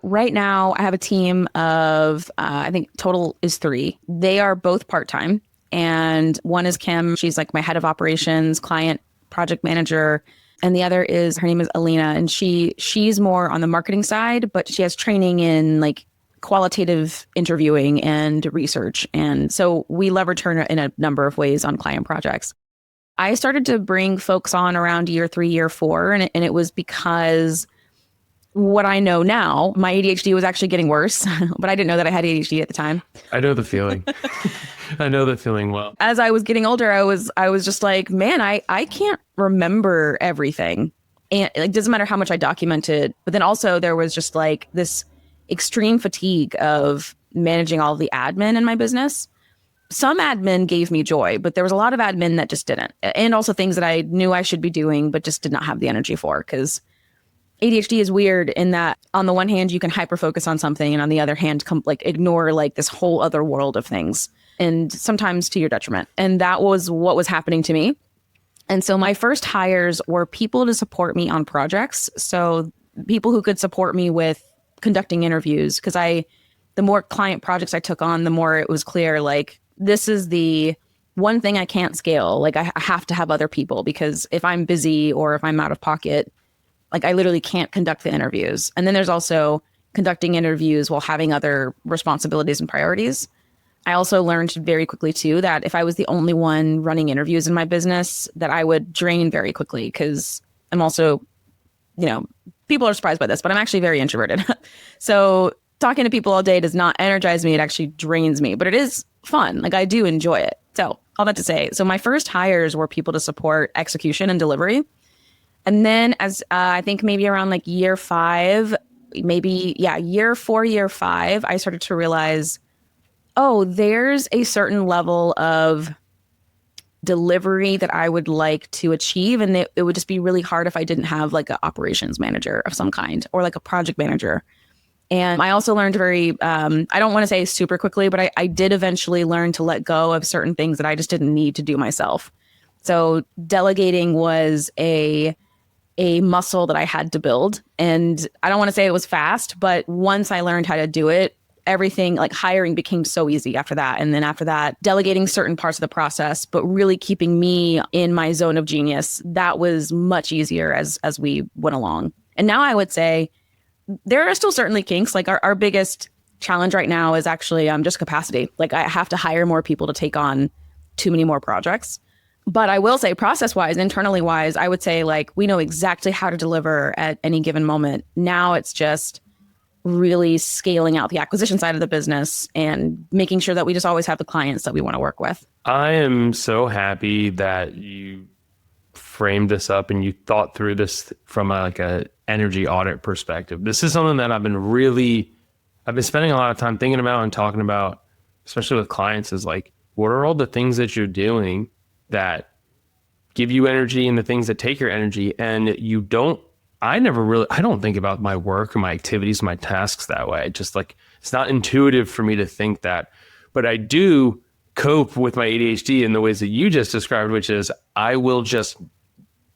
Right now, I have a team of, I think total is three. They are both part-time. And one is Kim. She's like my head of operations, client project manager. And the other is, her name is Alina. And she's more on the marketing side, but she has training in like qualitative interviewing and research. And so we leverage her in a number of ways on client projects. I started to bring folks on around year 3, year 4. And it was because what I know now, my ADHD was actually getting worse, but I didn't know that I had ADHD at the time. I know the feeling. I know the feeling well. As I was getting older, I was just like, man, I can't remember everything. And it doesn't matter how much I documented. But then also there was just like this extreme fatigue of managing all the admin in my business. Some admin gave me joy, but there was a lot of admin that just didn't. And also things that I knew I should be doing, but just did not have the energy for, because ADHD is weird in that on the one hand, you can hyper focus on something, and on the other hand, ignore like this whole other world of things, and sometimes to your detriment. And that was what was happening to me. And so my first hires were people to support me on projects. So people who could support me with conducting interviews, because the more client projects I took on, the more it was clear, like, this is the one thing I can't scale. Like, I have to have other people, because if I'm busy or if I'm out of pocket, like, I literally can't conduct the interviews. And then there's also conducting interviews while having other responsibilities and priorities. I also learned very quickly too that if I was the only one running interviews in my business, that I would drain very quickly, because I'm also, people are surprised by this, but I'm actually very introverted. So talking to people all day does not energize me. It actually drains me, but it is fun. Like, I do enjoy it. So all that to say, so my first hires were people to support execution and delivery. And then as I think maybe around like year 5, year 4, year 5, I started to realize, oh, there's a certain level of delivery that I would like to achieve. And it would just be really hard if I didn't have like an operations manager of some kind, or like a project manager. And I also learned very, I don't want to say super quickly, but I did eventually learn to let go of certain things that I just didn't need to do myself. So delegating was a muscle that I had to build. And I don't want to say it was fast, but once I learned how to do it, everything, like hiring, became so easy after that. And then after that, delegating certain parts of the process, but really keeping me in my zone of genius, that was much easier as we went along. And now I would say there are still certainly kinks. Like our biggest challenge right now is actually just capacity. Like, I have to hire more people to take on too many more projects. But I will say, process-wise, internally wise, I would say like we know exactly how to deliver at any given moment. Now it's just really scaling out the acquisition side of the business and making sure that we just always have the clients that we want to work with. I am so happy that you framed this up and you thought through this from a energy audit perspective. This is something that I've been spending a lot of time thinking about and talking about, especially with clients, is like, what are all the things that you're doing that give you energy and the things that take your energy? And I don't think about my work or my activities, my tasks that way. Just like, it's not intuitive for me to think that, but I do cope with my ADHD in the ways that you just described, which is I will just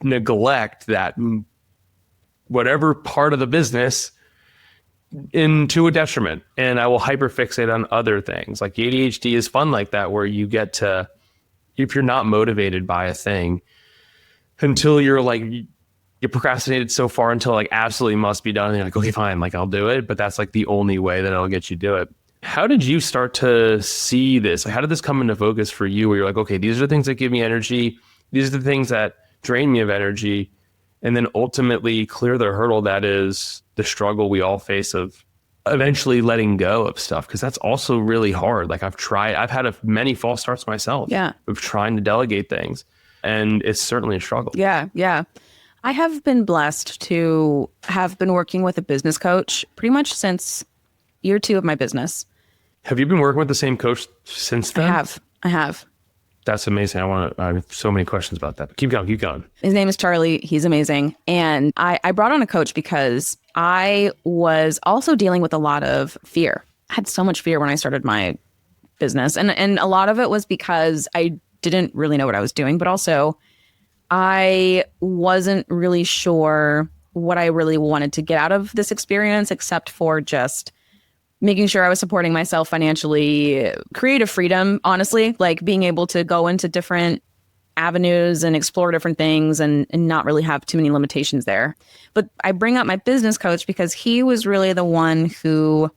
neglect that whatever part of the business into a detriment, and I will hyperfixate on other things. Like, ADHD is fun like that, where you get to, if you're not motivated by a thing until you're like, you procrastinated so far until like absolutely must be done, and you're like, okay, fine, like I'll do it, but that's like the only way that it'll get you to do it. How did you start to see this? Like, how did this come into focus for you, where you're like, okay, these are the things that give me energy, these are the things that drain me of energy, and then ultimately clear the hurdle that is the struggle we all face of eventually letting go of stuff? Because that's also really hard. Like, I've had many false starts myself of trying to delegate things, and it's certainly a struggle. Yeah. I have been blessed to have been working with a business coach pretty much since year 2 of my business. Have you been working with the same coach since then? I have. That's amazing. I have so many questions about that. But keep going. His name is Charlie. He's amazing. And I brought on a coach because I was also dealing with a lot of fear. I had so much fear when I started my business. And a lot of it was because I didn't really know what I was doing, but also I wasn't really sure what I really wanted to get out of this experience, except for just making sure I was supporting myself financially, creative freedom, honestly, like being able to go into different avenues and explore different things and not really have too many limitations there. But I bring up my business coach because he was really the one who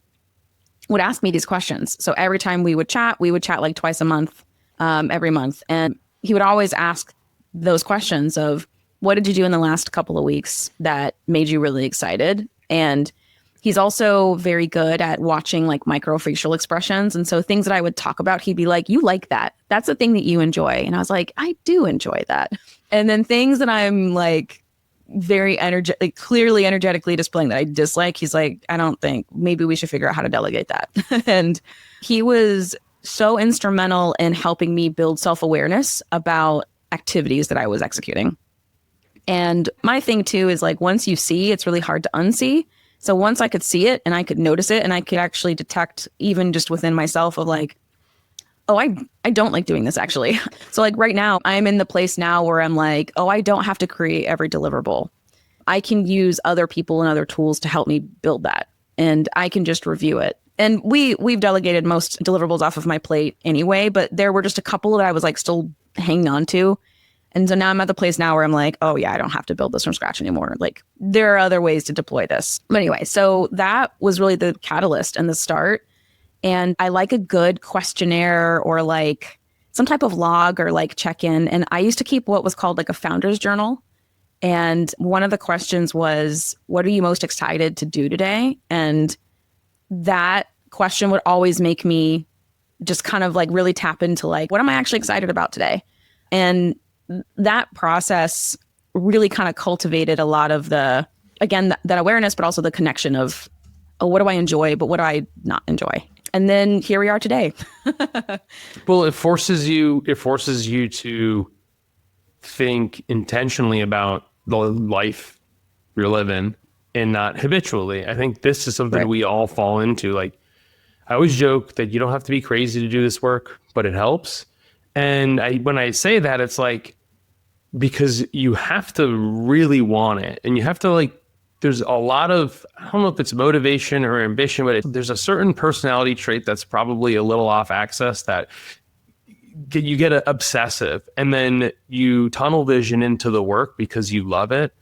would ask me these questions. So every time we would chat like twice a month, every month. And he would always ask those questions of, what did you do in the last couple of weeks that made you really excited? And he's also very good at watching like microfacial expressions. And so things that I would talk about, he'd be like, you like that. That's the thing that you enjoy. And I was like, I do enjoy that. And then things that I'm like very energetic, clearly energetically displaying that I dislike, he's like, I don't think, maybe we should figure out how to delegate that. And he was so instrumental in helping me build self-awareness about activities that I was executing. And my thing too is like, once you see, it's really hard to unsee. So once I could see it and I could notice it and I could actually detect even just within myself of like, oh, I don't like doing this actually. So like right now I'm in the place now where I'm like, oh, I don't have to create every deliverable. I can use other people and other tools to help me build that. And I can just review it. And we've delegated most deliverables off of my plate anyway, but there were just a couple that I was like still hanging on to. And so now I'm at the place now where I'm like, oh yeah, I don't have to build this from scratch anymore. Like there are other ways to deploy this. But anyway, so that was really the catalyst and the start. And I like a good questionnaire or like some type of log or like check-in. And I used to keep what was called like a founder's journal. And one of the questions was, what are you most excited to do today? And that question would always make me just kind of like really tap into like, what am I actually excited about today? And that process really kind of cultivated a lot of the, again, that awareness, but also the connection of, oh, what do I enjoy, but what do I not enjoy? And then here we are today. Well, it forces you to think intentionally about the life you're living and not habitually. I think this is something we all fall into. Like, I always joke that you don't have to be crazy to do this work, but it helps. And when I say that, it's like, because you have to really want it. And you have to like, there's a lot of, I don't know if it's motivation or ambition, but there's a certain personality trait that's probably a little off axis that you get obsessive and then you tunnel vision into the work because you love it.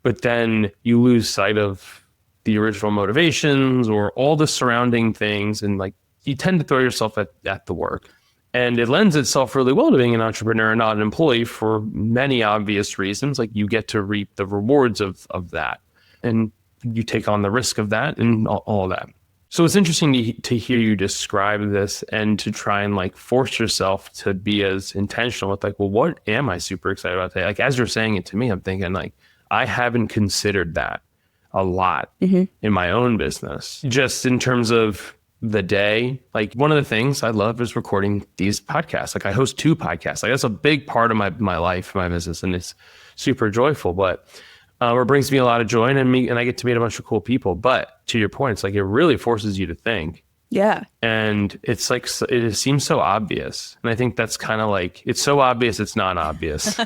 But then you lose sight of the original motivations or all the surrounding things. And like, you tend to throw yourself at the work. And it lends itself really well to being an entrepreneur and not an employee for many obvious reasons. Like, you get to reap the rewards of that. And you take on the risk of that and all of that. So it's interesting to hear you describe this and to try and like force yourself to be as intentional with like, well, what am I super excited about today? Like, as you're saying it to me, I'm thinking like, I haven't considered that a lot in my own business, just in terms of the day. Like, one of the things I love is recording these podcasts. Like, I host 2 podcasts. Like, that's a big part of my life, my business, and it's super joyful, but it brings me a lot of joy and I get to meet a bunch of cool people. But to your point, it's like, it really forces you to think. Yeah. And it's like, it seems so obvious. And I think that's kind of like, it's so obvious, it's not obvious.